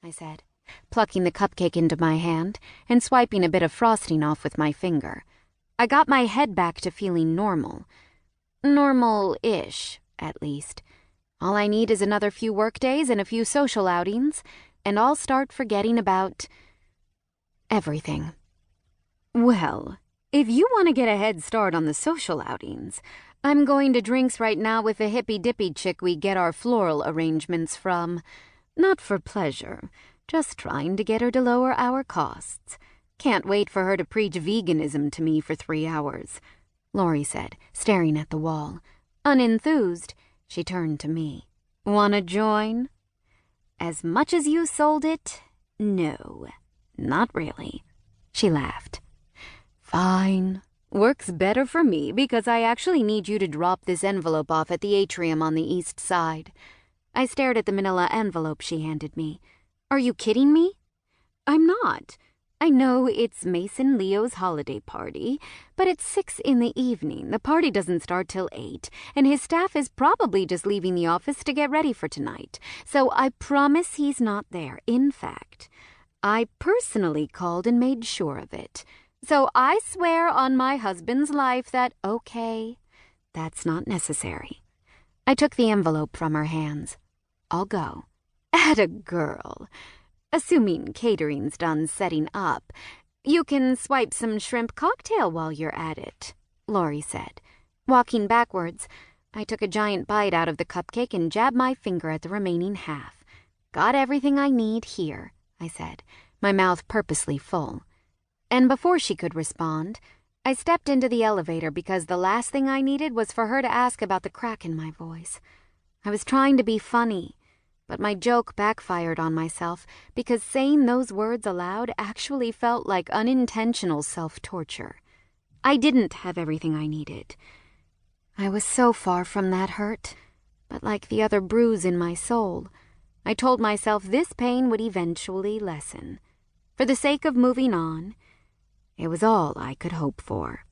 I said, plucking the cupcake into my hand and swiping a bit of frosting off with my finger. I got my head back to feeling normal. Normal-ish, at least. All I need is another few workdays and a few social outings, and I'll start forgetting about everything. Well, if you want to get a head start on the social outings, I'm going to drinks right now with a hippy-dippy chick we get our floral arrangements from. Not for pleasure, just trying to get her to lower our costs. Can't wait for her to preach veganism to me for 3 hours, Laurie said, staring at the wall. Unenthused, she turned to me. Wanna join? As much as you sold it? No, not really. She laughed. Fine. Works better for me because I actually need you to drop this envelope off at the atrium on the east side. I stared at the manila envelope she handed me. Are you kidding me? I'm not. I know it's Mason Leo's holiday party, but it's 6 in the evening. The party doesn't start till 8, and his staff is probably just leaving the office to get ready for tonight. So I promise he's not there. In fact, I personally called and made sure of it. So I swear on my husband's life that, okay, that's not necessary. I took the envelope from her hands. I'll go. Atta girl. Assuming catering's done setting up, you can swipe some shrimp cocktail while you're at it, Laurie said. Walking backwards, I took a giant bite out of the cupcake and jabbed my finger at the remaining half. Got everything I need here, I said, my mouth purposely full. And before she could respond, I stepped into the elevator because the last thing I needed was for her to ask about the crack in my voice. I was trying to be funny, but my joke backfired on myself because saying those words aloud actually felt like unintentional self-torture. I didn't have everything I needed. I was so far from that hurt, but like the other bruise in my soul, I told myself this pain would eventually lessen. For the sake of moving on, it was all I could hope for.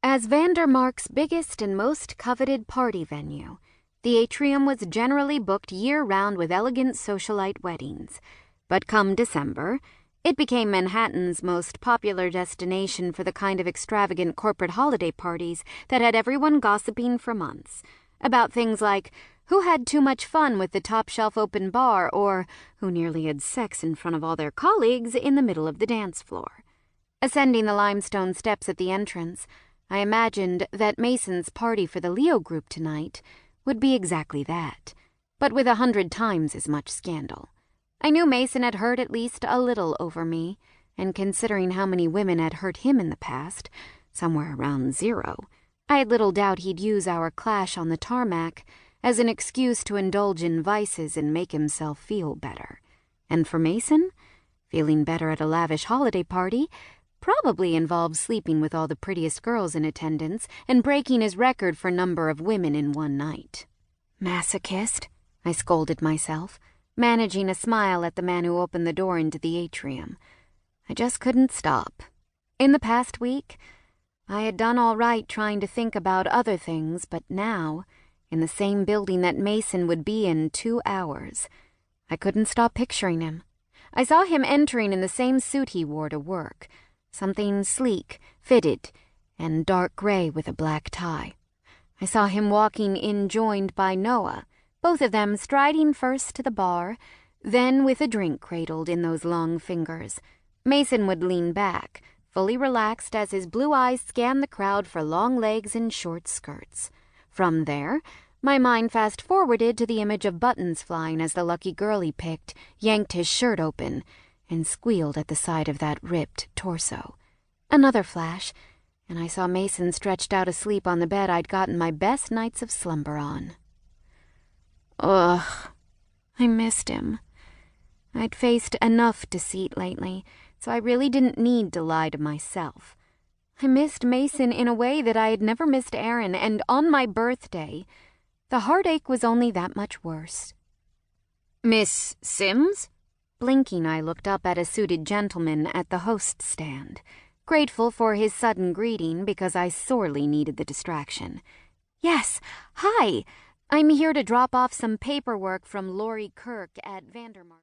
As Vandermark's biggest and most coveted party venue, the atrium was generally booked year-round with elegant socialite weddings. But come December, it became Manhattan's most popular destination for the kind of extravagant corporate holiday parties that had everyone gossiping for months, about things like who had too much fun with the top-shelf open bar or who nearly had sex in front of all their colleagues in the middle of the dance floor. Ascending the limestone steps at the entrance, I imagined that Mason's party for the Leo group tonight would be exactly that, but with 100 times as much scandal. I knew Mason had heard at least a little over me, and considering how many women had hurt him in the past, somewhere around 0, I had little doubt he'd use our clash on the tarmac as an excuse to indulge in vices and make himself feel better. And for Mason, feeling better at a lavish holiday party probably involved sleeping with all the prettiest girls in attendance and breaking his record for number of women in one night. Masochist, I scolded myself, managing a smile at the man who opened the door into the atrium. I just couldn't stop. In the past week, I had done all right trying to think about other things, but now, in the same building that Mason would be in 2 hours, I couldn't stop picturing him. I saw him entering in the same suit he wore to work, something sleek, fitted, and dark gray with a black tie. I saw him walking in joined by Noah, both of them striding first to the bar, then with a drink cradled in those long fingers. Mason would lean back, fully relaxed as his blue eyes scanned the crowd for long legs and short skirts. From there, my mind fast-forwarded to the image of buttons flying as the lucky girl he picked yanked his shirt open and squealed at the sight of that ripped torso. Another flash, and I saw Mason stretched out asleep on the bed I'd gotten my best nights of slumber on. Ugh, I missed him. I'd faced enough deceit lately, so I really didn't need to lie to myself. I missed Mason in a way that I had never missed Aaron, and on my birthday, the heartache was only that much worse. Miss Sims? Blinking, I looked up at a suited gentleman at the host stand, grateful for his sudden greeting because I sorely needed the distraction. Yes, hi. I'm here to drop off some paperwork from Lori Kirk at Vandermark.